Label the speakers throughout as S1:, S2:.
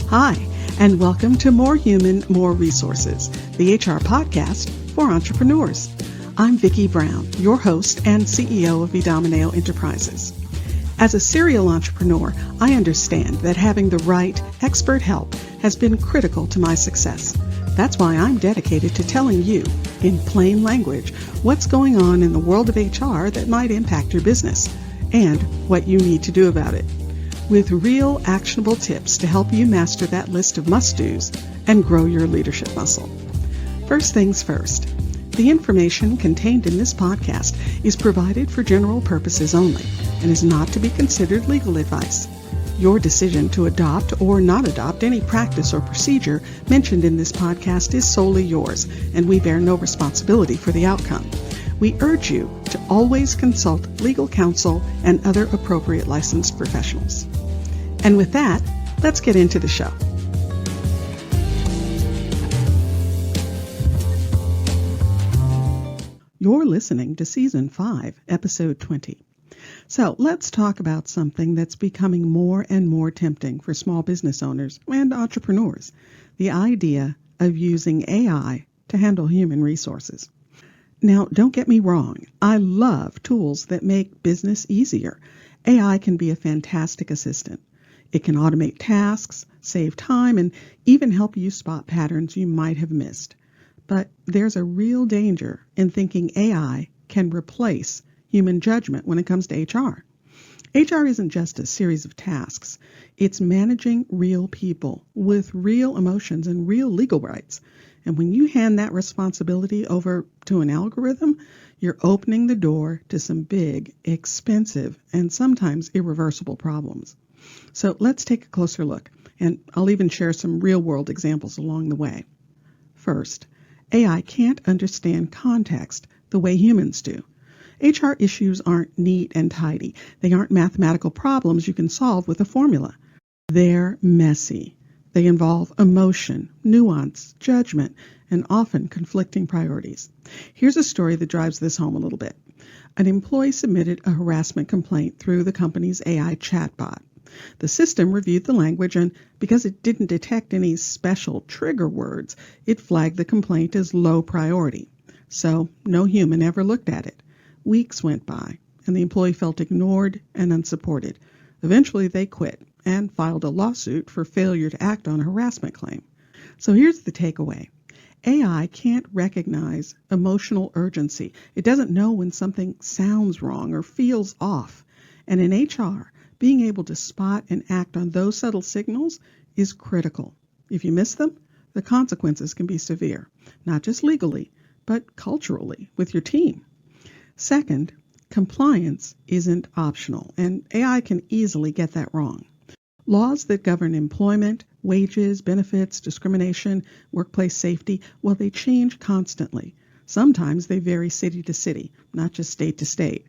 S1: Hi, and welcome to More Human, More Resources, the HR podcast for entrepreneurs. I'm Vicki Brown, your host and CEO of Vidamaneo Enterprises. As a serial entrepreneur, I understand that having the right expert help has been critical to my success. That's why I'm dedicated to telling you, in plain language, what's going on in the world of HR that might impact your business and what you need to do about it, with real actionable tips to help you master that list of must-dos and grow your leadership muscle. First things first, the information contained in this podcast is provided for general purposes only and is not to be considered legal advice. Your decision to adopt or not adopt any practice or procedure mentioned in this podcast is solely yours, and we bear no responsibility for the outcome. We urge you to always consult legal counsel and other appropriate licensed professionals. And with that, let's get into the show. You're listening to Season 5, Episode 20. So let's talk about something that's becoming more and more tempting for small business owners and entrepreneurs, the idea of using AI to handle human resources. Now, don't get me wrong. I love tools that make business easier. AI can be a fantastic assistant. It can automate tasks, save time, and even help you spot patterns you might have missed. But there's a real danger in thinking AI can replace human judgment when it comes to HR. HR isn't just a series of tasks. It's managing real people with real emotions and real legal rights. And when you hand that responsibility over to an algorithm, you're opening the door to some big, expensive, and sometimes irreversible problems. So let's take a closer look, and I'll even share some real-world examples along the way. First, AI can't understand context the way humans do. HR issues aren't neat and tidy. They aren't mathematical problems you can solve with a formula. They're messy. They involve emotion, nuance, judgment, and often conflicting priorities. Here's a story that drives this home a little bit. An employee submitted a harassment complaint through the company's AI chatbot. The system reviewed the language, and because it didn't detect any special trigger words, it flagged the complaint as low priority. So no human ever looked at it. Weeks went by, and the employee felt ignored and unsupported. Eventually, they quit and filed a lawsuit for failure to act on a harassment claim. So here's the takeaway. AI can't recognize emotional urgency. It doesn't know when something sounds wrong or feels off. And in HR, being able to spot and act on those subtle signals is critical. If you miss them, the consequences can be severe, not just legally, but culturally with your team. Second, compliance isn't optional, and AI can easily get that wrong. Laws that govern employment, wages, benefits, discrimination, workplace safety, well, they change constantly. Sometimes they vary city to city, not just state to state.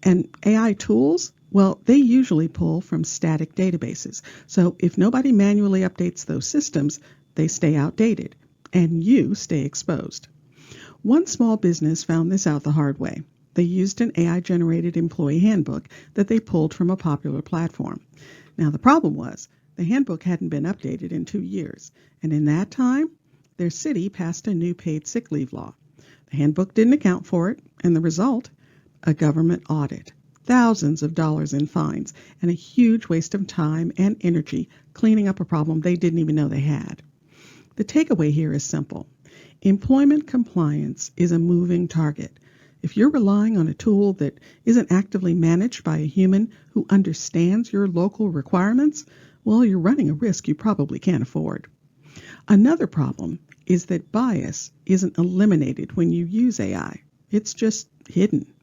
S1: And AI tools, well, they usually pull from static databases. So if nobody manually updates those systems, they stay outdated, and you stay exposed. One small business found this out the hard way. They used an AI-generated employee handbook that they pulled from a popular platform. Now, the problem was the handbook hadn't been updated in 2 years, and in that time, their city passed a new paid sick leave law. The handbook didn't account for it, and the result? A government audit, thousands of dollars in fines, and a huge waste of time and energy cleaning up a problem they didn't even know they had. The takeaway here is simple. Employment compliance is a moving target. If you're relying on a tool that isn't actively managed by a human who understands your local requirements, well, you're running a risk you probably can't afford. Another problem is that bias isn't eliminated when you use AI. It's just hidden.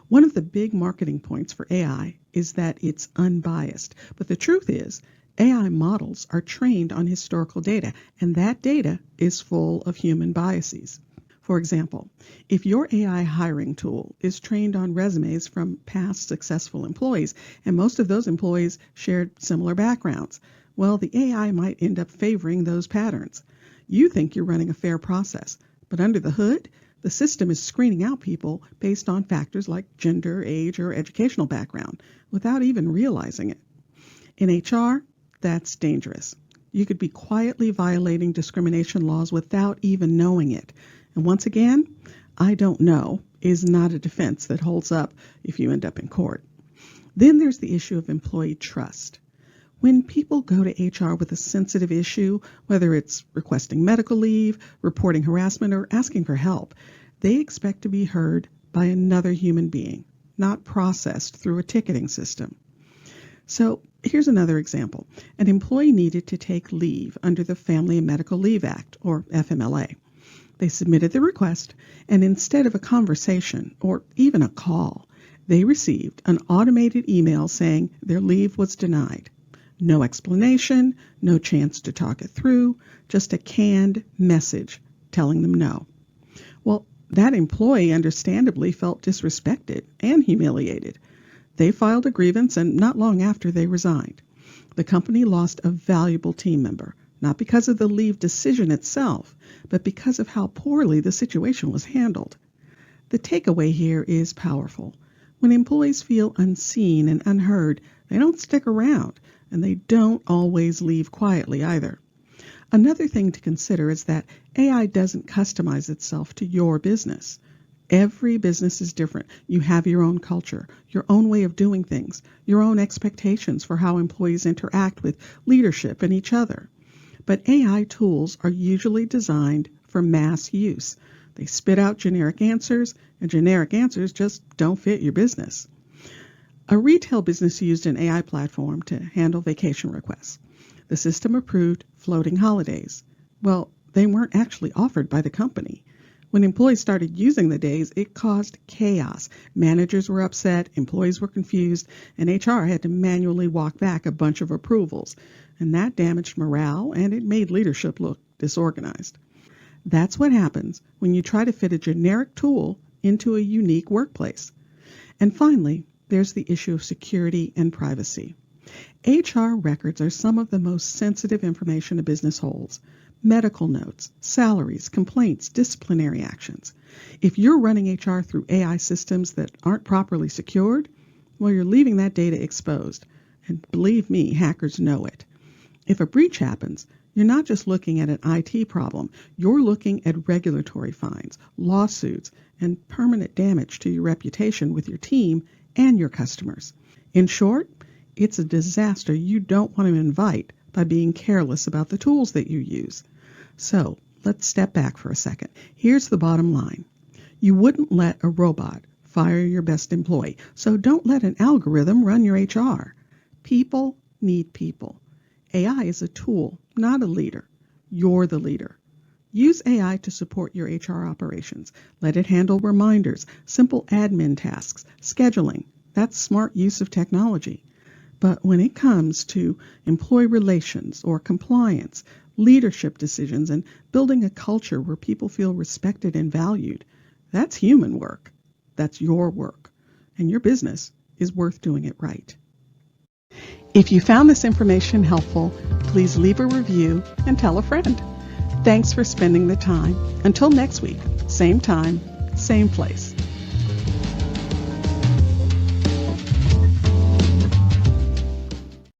S1: One of the big marketing points for AI is that it's unbiased. But the truth is, AI models are trained on historical data, and that data is full of human biases. For example, if your AI hiring tool is trained on resumes from past successful employees, and most of those employees shared similar backgrounds, well, the AI might end up favoring those patterns. You think you're running a fair process, but under the hood, the system is screening out people based on factors like gender, age, or educational background without even realizing it. In HR, that's dangerous. You could be quietly violating discrimination laws without even knowing it. And once again, I don't know is not a defense that holds up if you end up in court. Then there's the issue of employee trust. When people go to HR with a sensitive issue, whether it's requesting medical leave, reporting harassment, or asking for help, they expect to be heard by another human being, not processed through a ticketing system. So here's another example. An employee needed to take leave under the Family and Medical Leave Act, or FMLA. They submitted the request, and instead of a conversation or even a call, they received an automated email saying their leave was denied. No explanation, no chance to talk it through, just a canned message telling them no. Well, that employee understandably felt disrespected and humiliated. They filed a grievance, and not long after they resigned. The company lost a valuable team member, not because of the leave decision itself, but because of how poorly the situation was handled. The takeaway here is powerful. When employees feel unseen and unheard, they don't stick around, and they don't always leave quietly either. Another thing to consider is that AI doesn't customize itself to your business. Every business is different. You have your own culture, your own way of doing things, your own expectations for how employees interact with leadership and each other. But AI tools are usually designed for mass use. They spit out generic answers, and generic answers just don't fit your business. A retail business used an AI platform to handle vacation requests. The system approved floating holidays. Well, they weren't actually offered by the company. When employees started using the days, it caused chaos. Managers were upset, employees were confused, and HR had to manually walk back a bunch of approvals. And that damaged morale, and it made leadership look disorganized. That's what happens when you try to fit a generic tool into a unique workplace. And finally, there's the issue of security and privacy. HR records are some of the most sensitive information a business holds. Medical notes, salaries, complaints, disciplinary actions. If you're running HR through AI systems that aren't properly secured, well, you're leaving that data exposed. And believe me, hackers know it. If a breach happens, you're not just looking at an IT problem. You're looking at regulatory fines, lawsuits, and permanent damage to your reputation with your team and your customers. In short, it's a disaster you don't want to invite by being careless about the tools that you use. So let's step back for a second. Here's the bottom line. You wouldn't let a robot fire your best employee, so don't let an algorithm run your HR. People need people. AI is a tool, not a leader. You're the leader. Use AI to support your HR operations. Let it handle reminders, simple admin tasks, scheduling. That's smart use of technology. But when it comes to employee relations or compliance, leadership decisions, and building a culture where people feel respected and valued, that's human work. That's your work. And your business is worth doing it right. If you found this information helpful, please leave a review and tell a friend. Thanks for spending the time. Until next week, same time, same place.